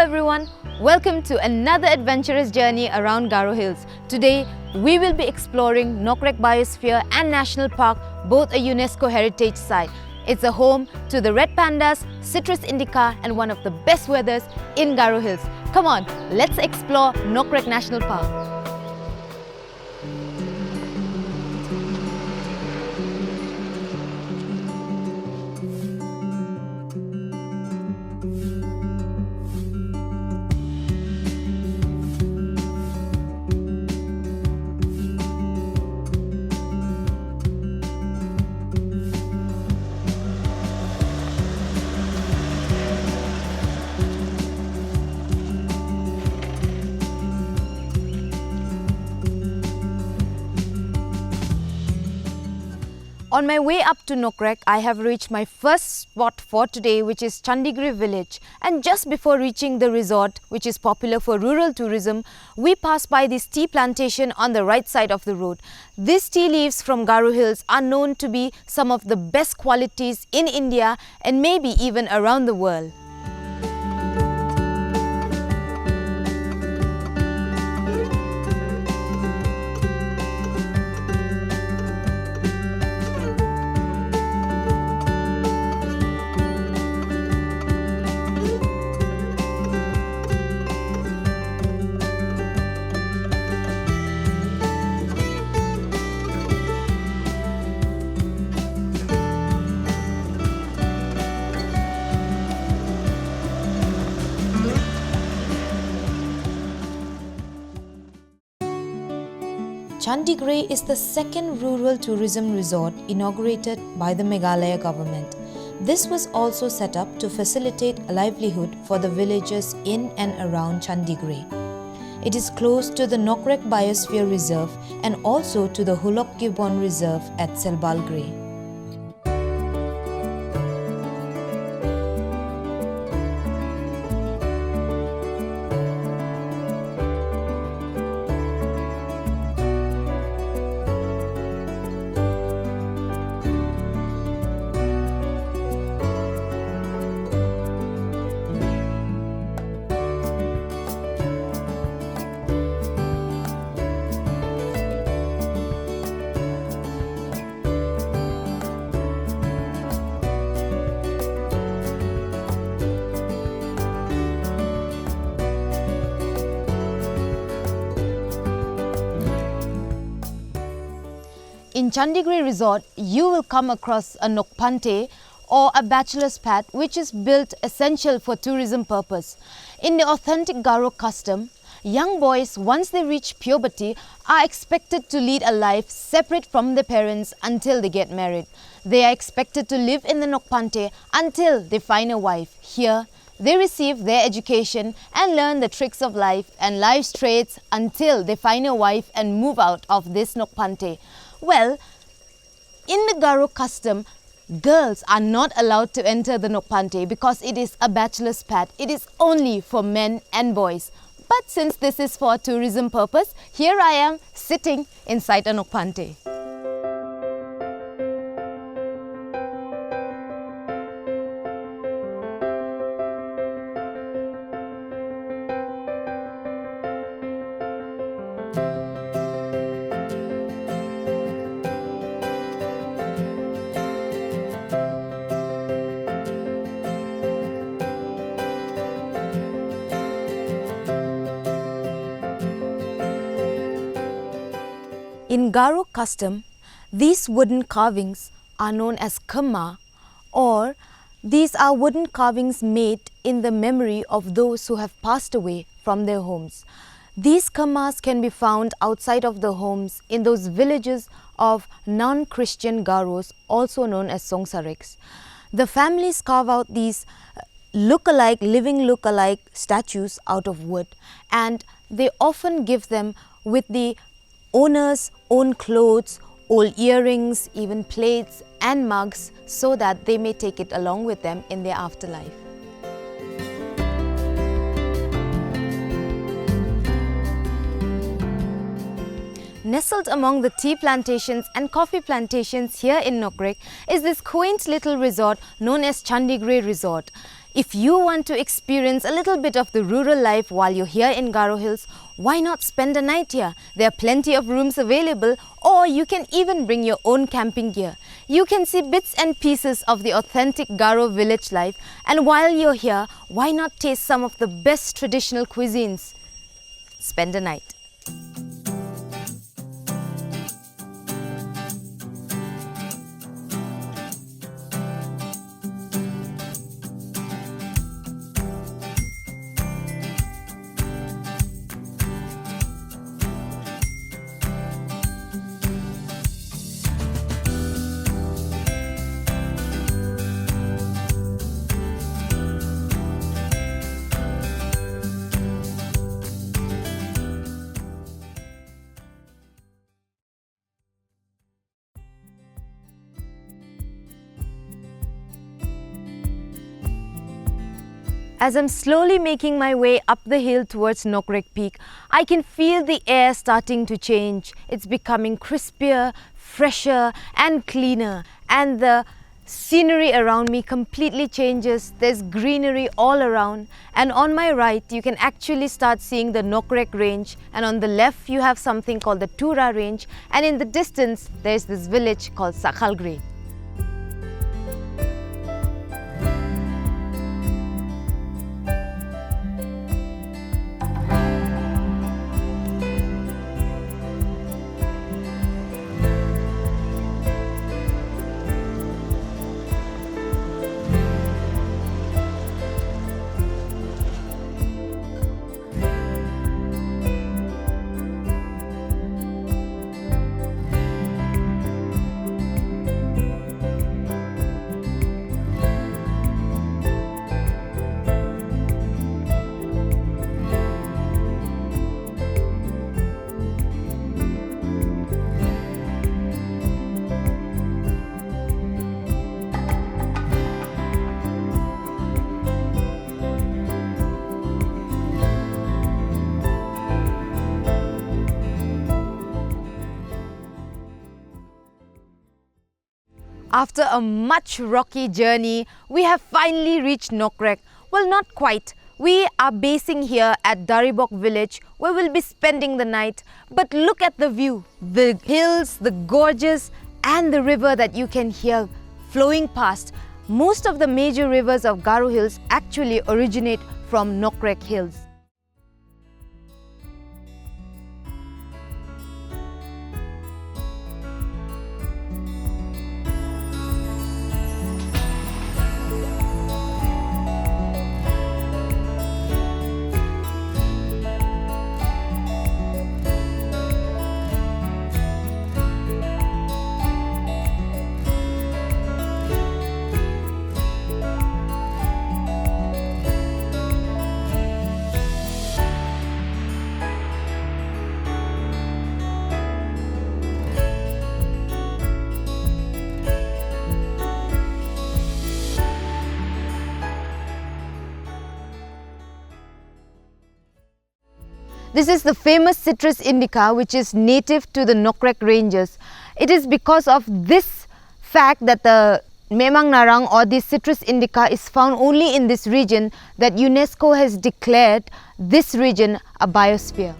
everyone, welcome to another adventurous journey around Garo Hills. Today we will be exploring Nokrek Biosphere and National Park, both a UNESCO heritage site. It's a home to the red pandas, citrus indica and one of the best weathers in Garo Hills. Come on, let's explore Nokrek National Park. On my way up to Nokrek, I have reached my first spot for today, which is Chandigre village. And just before reaching the resort, which is popular for rural tourism, we pass by this tea plantation on the right side of the road. These tea leaves from Garo Hills are known to be some of the best qualities in India and maybe even around the world. Chandigre is the second rural tourism resort inaugurated by the Meghalaya government. This was also set up to facilitate a livelihood for the villagers in and around Chandigre. It is close to the Nokrek Biosphere Reserve and also to the Hulok Gibbon Reserve at Selbalgre. In Chandigre Resort, you will come across a Nokpante or a bachelor's pad which is built essential for tourism purpose. In the authentic Garo custom, young boys once they reach puberty are expected to lead a life separate from their parents until they get married. They are expected to live in the Nokpante until they find a wife. Here, they receive their education and learn the tricks of life and life's trades until they find a wife and move out of this Nokpante. Well, in the Garo custom, girls are not allowed to enter the Nokpante because it is a bachelor's pad. It is only for men and boys. But since this is for tourism purpose, here I am sitting inside a Nokpante. In Garo custom, these wooden carvings are known as kama, or these are wooden carvings made in the memory of those who have passed away from their homes. These kamas can be found outside of the homes in those villages of non-Christian Garos, also known as Songsareks. The families carve out these living look-alike statues out of wood, and they often give them with the owner's own clothes, old earrings, even plates and mugs, so that they may take it along with them in their afterlife. Nestled among the tea plantations and coffee plantations here in Nokrek is this quaint little resort known as Chandigre Resort. If you want to experience a little bit of the rural life while you're here in Garo Hills, why not spend a night here? There are plenty of rooms available, or you can even bring your own camping gear. You can see bits and pieces of the authentic Garo village life, and while you're here, why not taste some of the best traditional cuisines? Spend a night. As I'm slowly making my way up the hill towards Nokrek Peak, I can feel the air starting to change. It's becoming crispier, fresher and cleaner, and the scenery around me completely changes. There's greenery all around, and on my right you can actually start seeing the Nokrek range, and on the left you have something called the Tura range, and in the distance there's this village called Chandigre. After a much rocky journey, we have finally reached Nokrek. Well, not quite. We are basing here at Reebok village, where we'll be spending the night. But look at the view, the hills, the gorges and the river that you can hear flowing past. Most of the major rivers of Garo Hills actually originate from Nokrek Hills. This is the famous citrus indica, which is native to the Nokrek ranges. It is because of this fact that the Memang Narang or the citrus indica is found only in this region that UNESCO has declared this region a biosphere.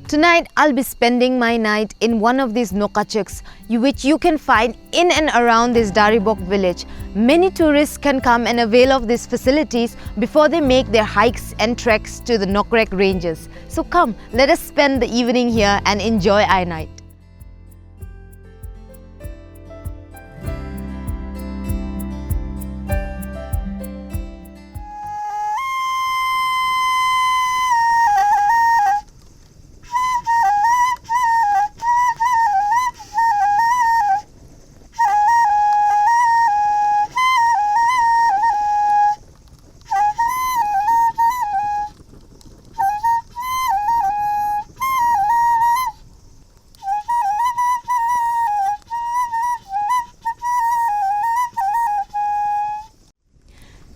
Tonight, I'll be spending my night in one of these nokachaks, which you can find in and around this Reebok village. Many tourists can come and avail of these facilities before they make their hikes and treks to the Nokrek ranges. So come, let us spend the evening here and enjoy our night.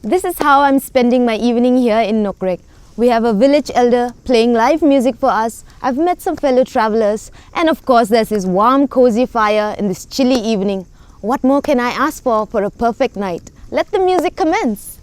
This is how I'm spending my evening here in Nokrek. We have a village elder playing live music for us. I've met some fellow travelers, and of course there's this warm cozy fire in this chilly evening. What more can I ask for a perfect night? Let the music commence.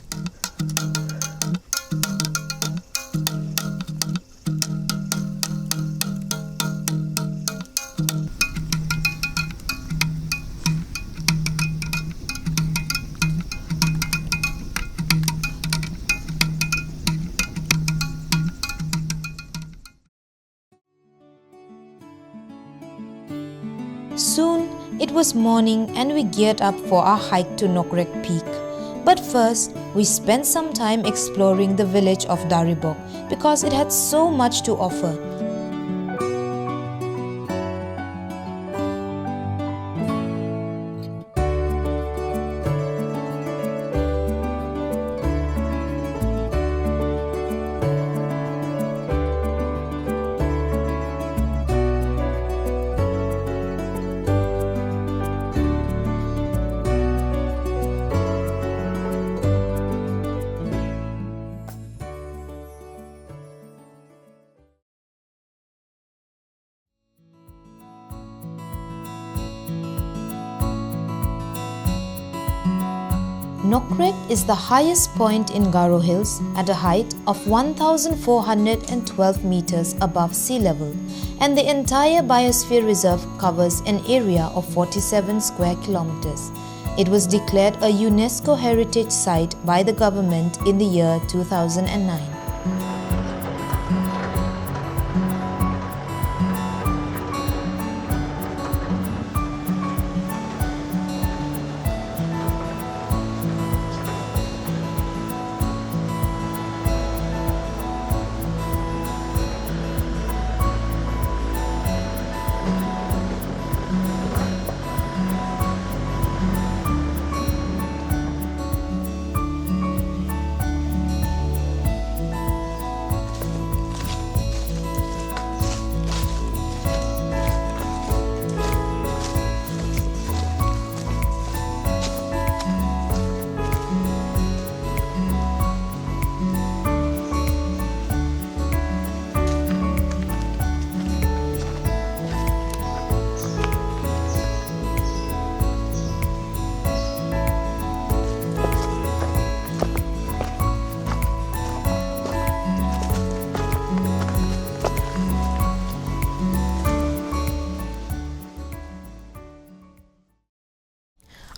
Soon it was morning and we geared up for our hike to Nokrek Peak. But first, we spent some time exploring the village of Reebok because it had so much to offer. Nokrek is the highest point in Garo Hills at a height of 1,412 meters above sea level, and the entire Biosphere Reserve covers an area of 47 square kilometers. It was declared a UNESCO Heritage Site by the government in the year 2009.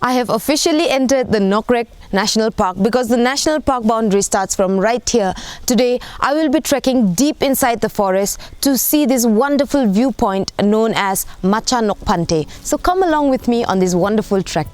I have officially entered the Nokrek National Park because the National Park boundary starts from right here. Today, I will be trekking deep inside the forest to see this wonderful viewpoint known as Machon. So come along with me on this wonderful trek.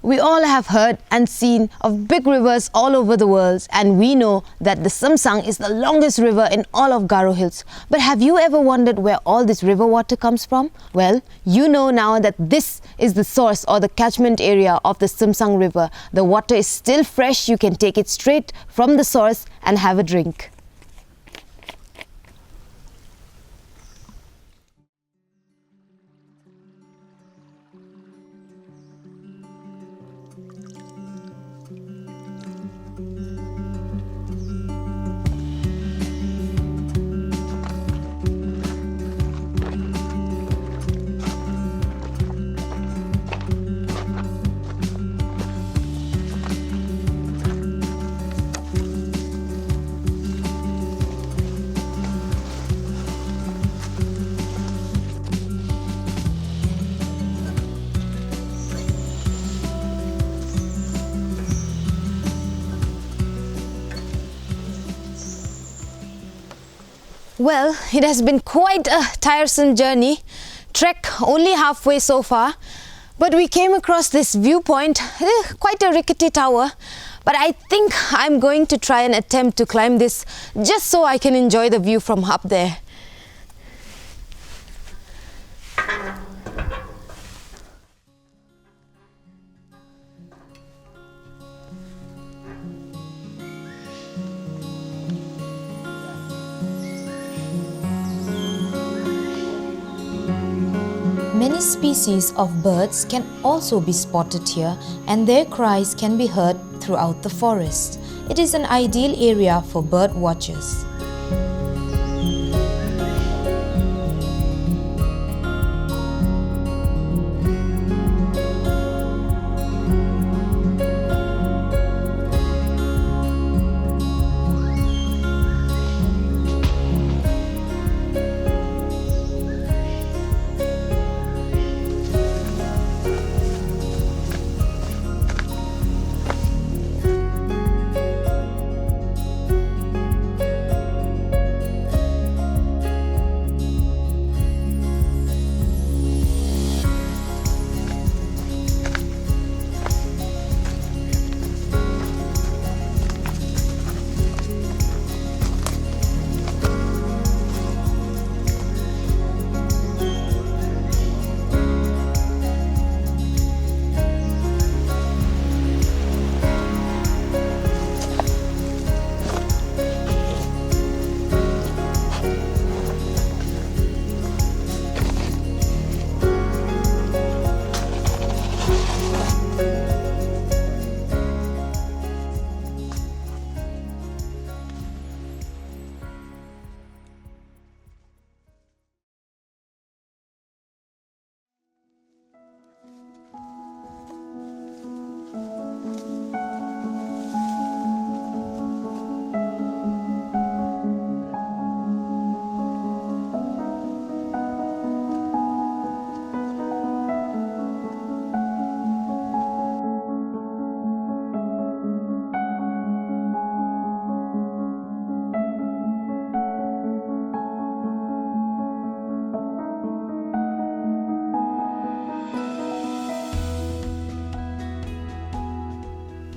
We all have heard and seen of big rivers all over the world, and we know that the Samsang is the longest river in all of Garo Hills. But have you ever wondered where all this river water comes from? Well, you know now that this is the source or the catchment area of the Samsang River. The water is still fresh, you can take it straight from the source and have a drink. Well, it has been quite a tiresome journey. Trek only halfway so far, but we came across this viewpoint, quite a rickety tower. But I think I'm going to try and attempt to climb this just so I can enjoy the view from up there. Many species of birds can also be spotted here, and their cries can be heard throughout the forest. It is an ideal area for bird watchers.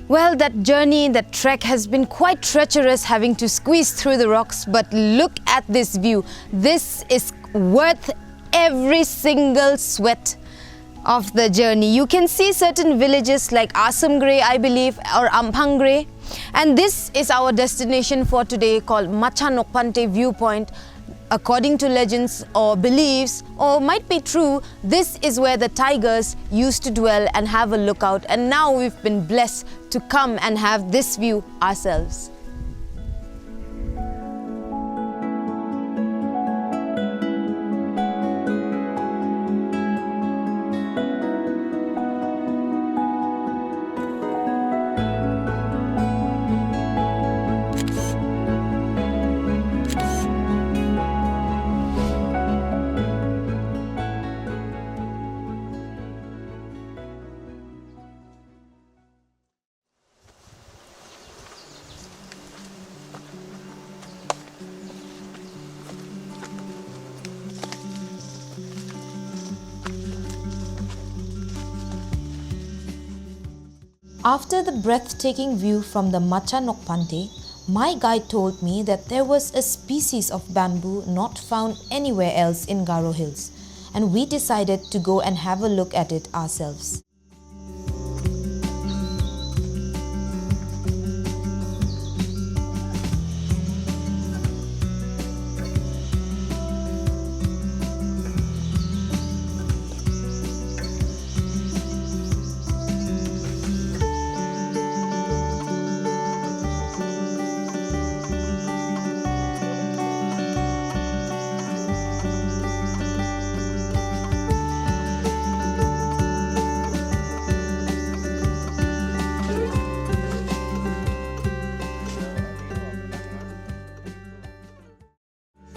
Well, that journey, that trek has been quite treacherous, having to squeeze through the rocks, but look at this view. This is worth every single sweat of the journey. You can see certain villages like Asamgre, I believe, or Ampangre. And this is our destination for today, called Machon Viewpoint. According to legends or beliefs, or might be true, this is where the tigers used to dwell and have a lookout, and now we've been blessed to come and have this view ourselves. After the breathtaking view from the Machon, my guide told me that there was a species of bamboo not found anywhere else in Garo Hills, and we decided to go and have a look at it ourselves.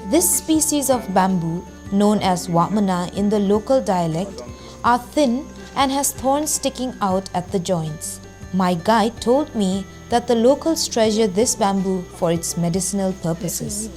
This species of bamboo, known as Wamana in the local dialect, are thin and has thorns sticking out at the joints. My guide told me that the locals treasure this bamboo for its medicinal purposes.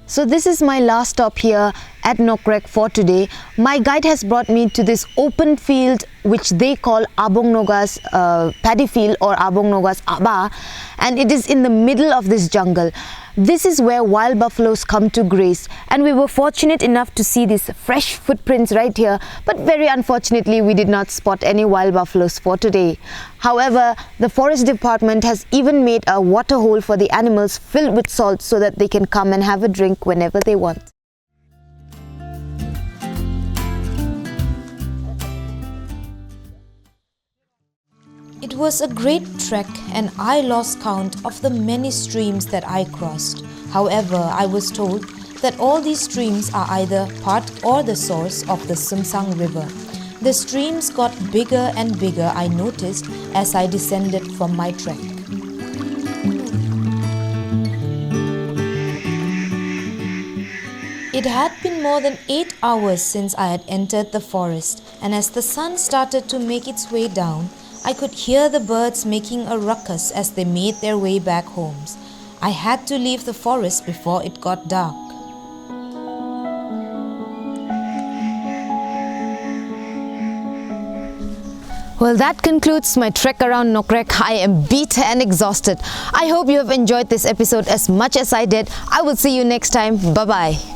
So this is my last stop here at Nokrek for today. My guide has brought me to this open field which they call Abong Noga's paddy field or Abong Noga's Aba, and it is in the middle of this jungle. This is where wild buffaloes come to graze, and we were fortunate enough to see these fresh footprints right here, but very unfortunately we did not spot any wild buffaloes for today. However, the forest department has even made a water hole for the animals filled with salt so that they can come and have a drink whenever they want. It was a great trek and I lost count of the many streams that I crossed. However, I was told that all these streams are either part or the source of the Sumsang River. The streams got bigger and bigger, I noticed, as I descended from my trek. It had been more than 8 hours since I had entered the forest, and as the sun started to make its way down, I could hear the birds making a ruckus as they made their way back homes. I had to leave the forest before it got dark. Well, that concludes my trek around Nokrek. I am beat and exhausted. I hope you have enjoyed this episode as much as I did. I will see you next time. Bye-bye.